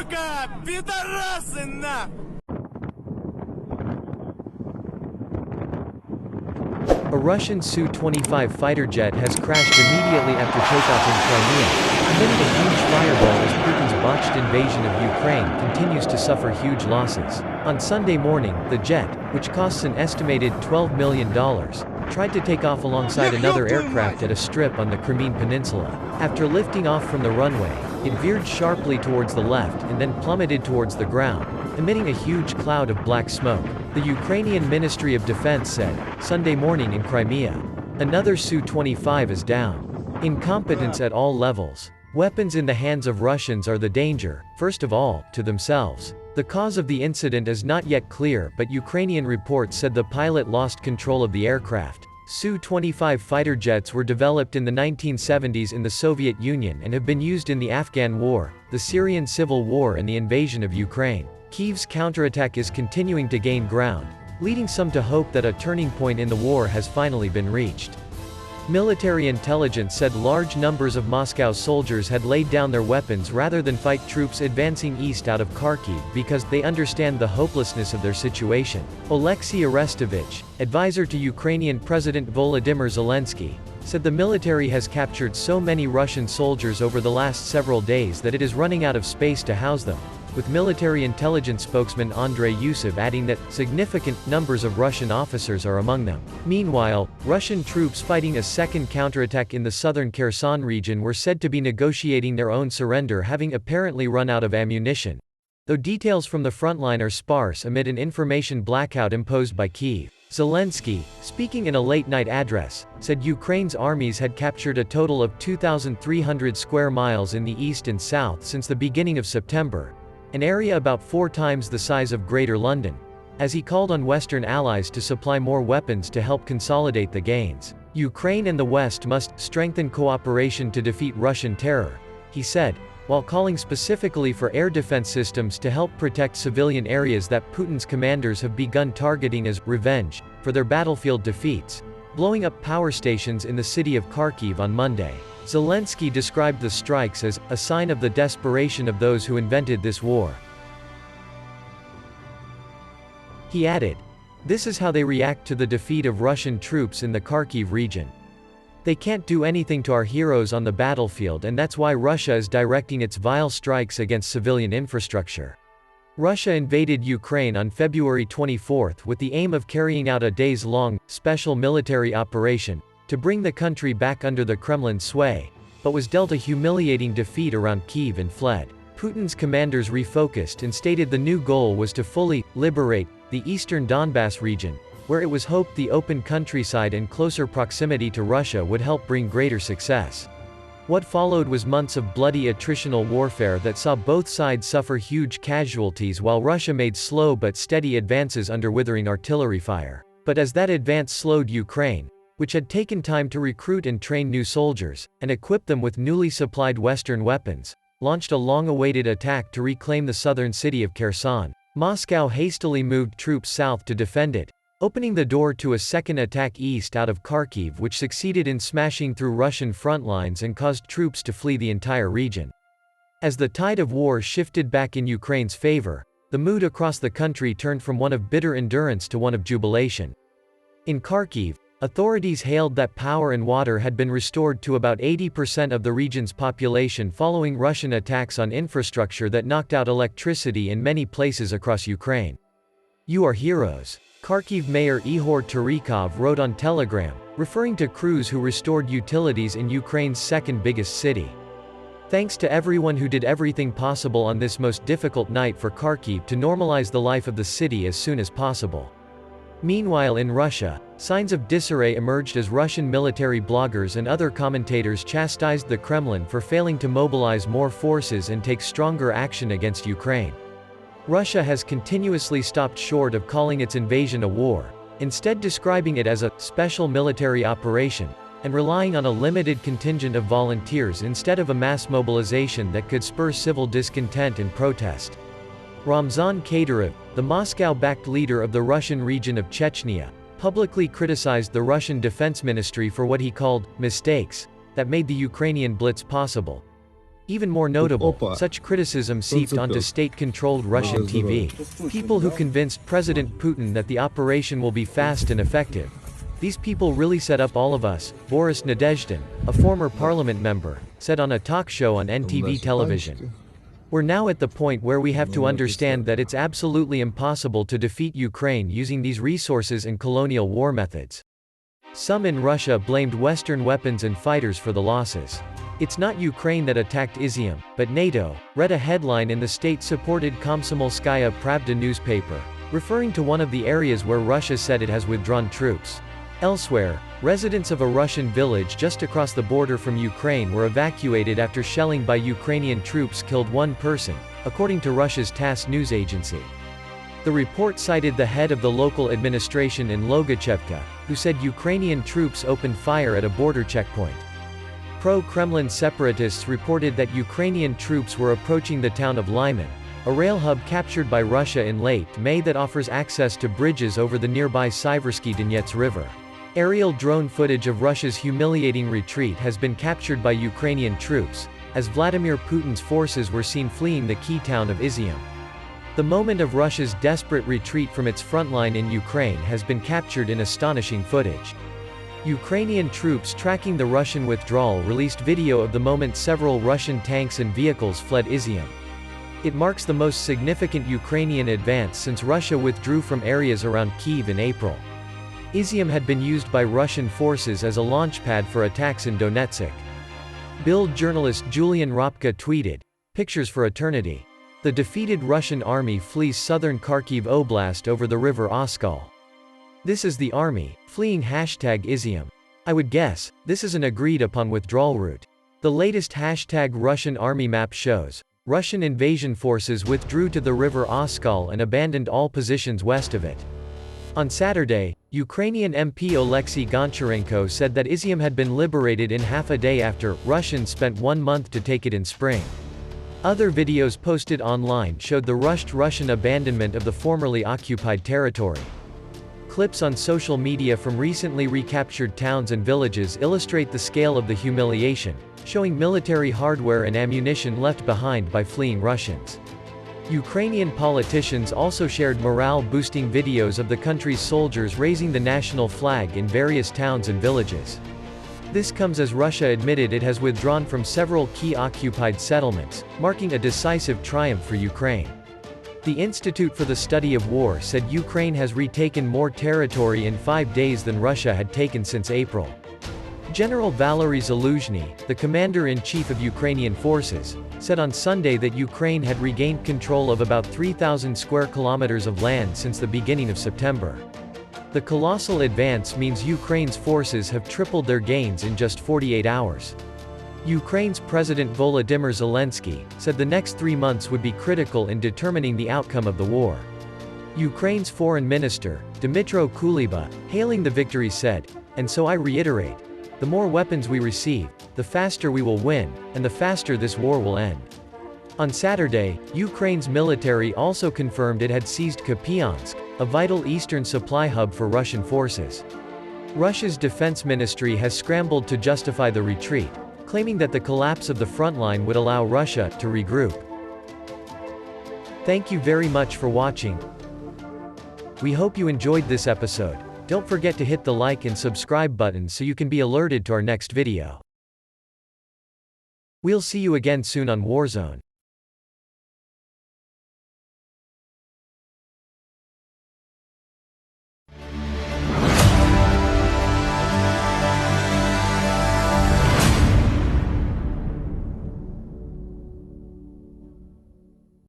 сука! Пидорасы, на! A Russian Su-25 fighter jet has crashed immediately after takeoff in Crimea, emitting a huge fireball as Putin's botched invasion of Ukraine continues to suffer huge losses. On Sunday morning, the jet, which costs an estimated $12 million, tried to take off alongside another aircraft at a strip on the Crimean Peninsula. After lifting off from the runway, it veered sharply towards the left and then plummeted towards the ground, emitting a huge cloud of black smoke. The Ukrainian Ministry of Defense said, Sunday morning in Crimea. Another Su-25 is down. Incompetence at all levels. Weapons in the hands of Russians are the danger, first of all, to themselves. The cause of the incident is not yet clear, but Ukrainian reports said the pilot lost control of the aircraft. Su-25 fighter jets were developed in the 1970s in the Soviet Union and have been used in the Afghan War, the Syrian Civil War and the invasion of Ukraine. Kyiv's counterattack is continuing to gain ground, leading some to hope that a turning point in the war has finally been reached. Military intelligence said large numbers of Moscow's soldiers had laid down their weapons rather than fight troops advancing east out of Kharkiv because they understand the hopelessness of their situation. Oleksiy Arestovich, advisor to Ukrainian President Volodymyr Zelensky, said the military has captured so many Russian soldiers over the last several days that it is running out of space to house them, with military intelligence spokesman Andrei Yusov adding that significant numbers of Russian officers are among them. Meanwhile, Russian troops fighting a second counterattack in the southern Kherson region were said to be negotiating their own surrender, having apparently run out of ammunition, though details from the frontline are sparse amid an information blackout imposed by Kyiv. Zelensky, speaking in a late-night address, said Ukraine's armies had captured a total of 2,300 square miles in the east and south since the beginning of September, an area about 4 times the size of Greater London, as he called on Western allies to supply more weapons to help consolidate the gains. Ukraine and the West must strengthen cooperation to defeat Russian terror, he said, while calling specifically for air defense systems to help protect civilian areas that Putin's commanders have begun targeting as revenge for their battlefield defeats, blowing up power stations in the city of Kharkiv on Monday. Zelensky described the strikes as a sign of the desperation of those who invented this war. He added, "This is how they react to the defeat of Russian troops in the Kharkiv region. They can't do anything to our heroes on the battlefield, and that's why Russia is directing its vile strikes against civilian infrastructure." Russia invaded Ukraine on February 24 with the aim of carrying out a days-long, special military operation to bring the country back under the Kremlin's sway, but was dealt a humiliating defeat around Kyiv and fled. Putin's commanders refocused and stated the new goal was to fully liberate the eastern Donbass region, where it was hoped the open countryside and closer proximity to Russia would help bring greater success. What followed was months of bloody attritional warfare that saw both sides suffer huge casualties while Russia made slow but steady advances under withering artillery fire. But as that advance slowed, Ukraine, which had taken time to recruit and train new soldiers, and equip them with newly supplied Western weapons, launched a long-awaited attack to reclaim the southern city of Kherson. Moscow hastily moved troops south to defend it, opening the door to a second attack east out of Kharkiv, which succeeded in smashing through Russian front lines and caused troops to flee the entire region. As the tide of war shifted back in Ukraine's favor, the mood across the country turned from one of bitter endurance to one of jubilation. In Kharkiv, authorities hailed that power and water had been restored to about 80% of the region's population following Russian attacks on infrastructure that knocked out electricity in many places across Ukraine. "You are heroes," Kharkiv Mayor Ihor Terikov wrote on Telegram, referring to crews who restored utilities in Ukraine's second biggest city. "Thanks to everyone who did everything possible on this most difficult night for Kharkiv to normalize the life of the city as soon as possible." Meanwhile, in Russia, signs of disarray emerged as Russian military bloggers and other commentators chastised the Kremlin for failing to mobilize more forces and take stronger action against Ukraine. Russia has continuously stopped short of calling its invasion a war, instead describing it as a special military operation, and relying on a limited contingent of volunteers instead of a mass mobilization that could spur civil discontent and protest. Ramzan Kadyrov, the Moscow-backed leader of the Russian region of Chechnya, publicly criticized the Russian Defense Ministry for what he called mistakes that made the Ukrainian blitz possible. Even more notable, Opa. such criticism seeped onto state-controlled Russian TV. People who convinced President Putin that the operation will be fast and effective. These people really set up all of us, Boris Nadezhdin, a former parliament member, said on a talk show on NTV television. We're now at the point where we have to understand that it's absolutely impossible to defeat Ukraine using these resources and colonial war methods. Some in Russia blamed Western weapons and fighters for the losses. It's not Ukraine that attacked Izium, but NATO, read a headline in the state-supported Komsomolskaya Pravda newspaper, referring to one of the areas where Russia said it has withdrawn troops. Elsewhere, residents of a Russian village just across the border from Ukraine were evacuated after shelling by Ukrainian troops killed one person, according to Russia's TASS news agency. The report cited the head of the local administration in Logachevka, who said Ukrainian troops opened fire at a border checkpoint. Pro-Kremlin separatists reported that Ukrainian troops were approaching the town of Lyman, a rail hub captured by Russia in late May that offers access to bridges over the nearby Siversky Donets River. Aerial drone footage of Russia's humiliating retreat has been captured by Ukrainian troops, as Vladimir Putin's forces were seen fleeing the key town of Izium. The moment of Russia's desperate retreat from its front line in Ukraine has been captured in astonishing footage. Ukrainian troops tracking the Russian withdrawal released video of the moment several Russian tanks and vehicles fled Izium. It marks the most significant Ukrainian advance since Russia withdrew from areas around Kyiv in April. Izium had been used by Russian forces as a launchpad for attacks in Donetsk. Bild journalist Julian Ropka tweeted, "Pictures for eternity. The defeated Russian army flees southern Kharkiv Oblast over the river Oskol. This is the army, fleeing #Izium. I would guess, this is an agreed-upon withdrawal route." The latest #Russian army map shows, Russian invasion forces withdrew to the river Oskol and abandoned all positions west of it. On Saturday, Ukrainian MP Oleksiy Goncharenko said that Izium had been liberated in half a day after Russians spent 1 month to take it in spring. Other videos posted online showed the rushed Russian abandonment of the formerly occupied territory. Clips on social media from recently recaptured towns and villages illustrate the scale of the humiliation, showing military hardware and ammunition left behind by fleeing Russians. Ukrainian politicians also shared morale-boosting videos of the country's soldiers raising the national flag in various towns and villages. This comes as Russia admitted it has withdrawn from several key occupied settlements, marking a decisive triumph for Ukraine. The Institute for the Study of War said Ukraine has retaken more territory in 5 days than Russia had taken since April. General Valery Zaluzhny, the commander-in-chief of Ukrainian forces, said on Sunday that Ukraine had regained control of about 3,000 square kilometers of land since the beginning of September. The colossal advance means Ukraine's forces have tripled their gains in just 48 hours. Ukraine's President Volodymyr Zelensky said the next 3 months would be critical in determining the outcome of the war. Ukraine's foreign minister, Dmytro Kuleba, hailing the victory said, "And so I reiterate, the more weapons we receive, the faster we will win, and the faster this war will end." On Saturday, Ukraine's military also confirmed it had seized Kupiansk, a vital eastern supply hub for Russian forces. Russia's defense ministry has scrambled to justify the retreat, claiming that the collapse of the front line would allow Russia to regroup. Thank you very much for watching. We hope you enjoyed this episode. Don't forget to hit the like and subscribe button so you can be alerted to our next video. We'll see you again soon on Warzone.